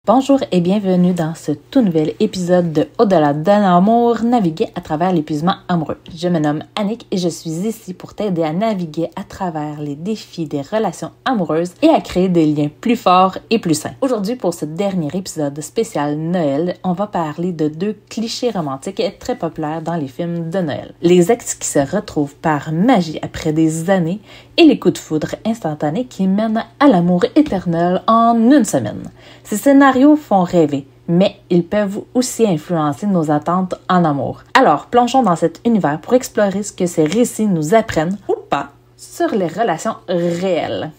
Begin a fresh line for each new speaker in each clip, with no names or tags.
Bonjour et bienvenue dans ce tout nouvel épisode de Au-delà de l'amour, naviguer à travers l'épuisement amoureux. Je me nomme Annick et je suis ici pour t'aider à naviguer à travers les défis des relations amoureuses et à créer des liens plus forts et plus sains. Aujourd'hui, pour ce dernier épisode spécial Noël, on va parler de deux clichés romantiques très populaires dans les films de Noël. Les ex qui se retrouvent par magie après des années et les coups de foudre instantanés qui mènent à l'amour éternel en une semaine. Ces scénarios font rêver, mais ils peuvent aussi influencer nos attentes en amour. Alors, plongeons dans cet univers pour explorer ce que ces récits nous apprennent, ou pas, sur les relations réelles.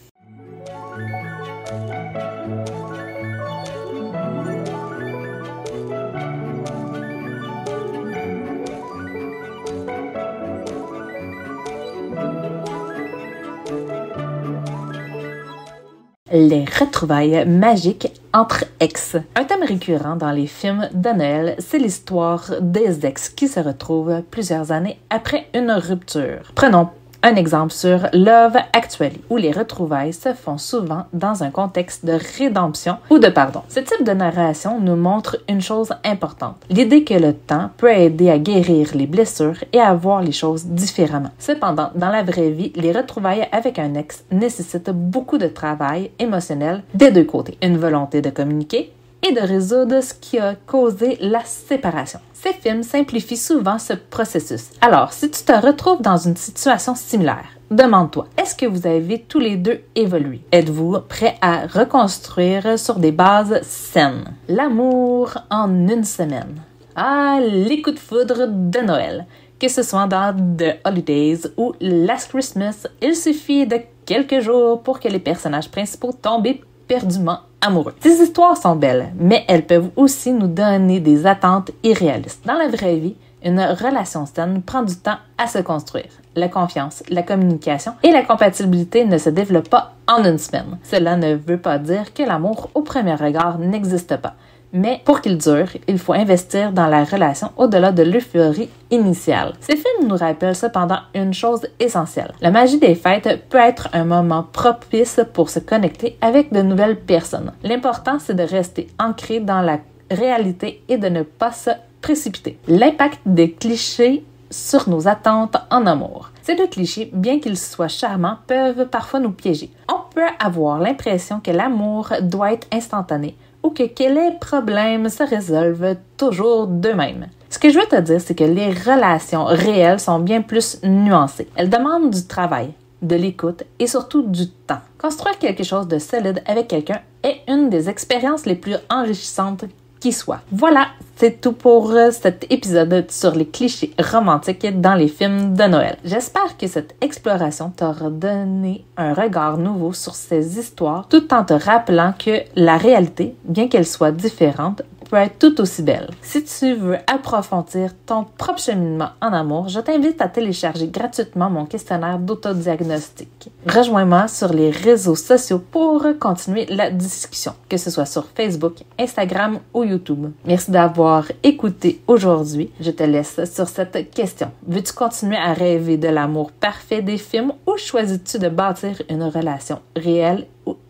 Les retrouvailles magiques entre ex. Un thème récurrent dans les films de Noël, c'est l'histoire des ex qui se retrouvent plusieurs années après une rupture. Prenons un exemple sur Love Actually, où les retrouvailles se font souvent dans un contexte de rédemption ou de pardon. Ce type de narration nous montre une chose importante, l'idée que le temps peut aider à guérir les blessures et à voir les choses différemment. Cependant, dans la vraie vie, les retrouvailles avec un ex nécessitent beaucoup de travail émotionnel des deux côtés, une volonté de communiquer et de résoudre ce qui a causé la séparation. Ces films simplifient souvent ce processus. Alors, si tu te retrouves dans une situation similaire, demande-toi, est-ce que vous avez tous les deux évolué? Êtes-vous prêt à reconstruire sur des bases saines? L'amour en une semaine. Ah, les coups de foudre de Noël. Que ce soit dans The Holidays ou Last Christmas, il suffit de quelques jours pour que les personnages principaux tombent éperdument amoureux. Ces histoires sont belles, mais elles peuvent aussi nous donner des attentes irréalistes. Dans la vraie vie, une relation saine prend du temps à se construire. La confiance, la communication et la compatibilité ne se développent pas en une semaine. Cela ne veut pas dire que l'amour au premier regard n'existe pas. Mais pour qu'il dure, il faut investir dans la relation au-delà de l'euphorie initiale. Ces films nous rappellent cependant une chose essentielle. La magie des fêtes peut être un moment propice pour se connecter avec de nouvelles personnes. L'important, c'est de rester ancré dans la réalité et de ne pas se précipiter. L'impact des clichés sur nos attentes en amour. Ces deux clichés, bien qu'ils soient charmants, peuvent parfois nous piéger. On peut avoir l'impression que l'amour doit être instantané, ou que les problèmes se résolvent toujours d'eux-mêmes. Ce que je veux te dire, c'est que les relations réelles sont bien plus nuancées. Elles demandent du travail, de l'écoute et surtout du temps. Construire quelque chose de solide avec quelqu'un est une des expériences les plus enrichissantes qui soit. Voilà, c'est tout pour cet épisode sur les clichés romantiques dans les films de Noël. J'espère que cette exploration t'aura donné un regard nouveau sur ces histoires, tout en te rappelant que la réalité, bien qu'elle soit différente, peut être tout aussi belle. Si tu veux approfondir ton propre cheminement en amour, je t'invite à télécharger gratuitement mon questionnaire d'autodiagnostic. Rejoins-moi sur les réseaux sociaux pour continuer la discussion, que ce soit sur Facebook, Instagram ou YouTube. Merci d'avoir écouté aujourd'hui. Je te laisse sur cette question. Veux-tu continuer à rêver de l'amour parfait des films ou choisis-tu de bâtir une relation réelle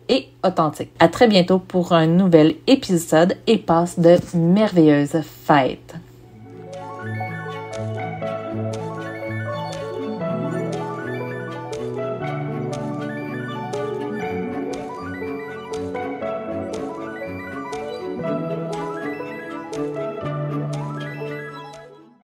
et authentique? À très bientôt pour un nouvel épisode et passe de merveilleuses fêtes.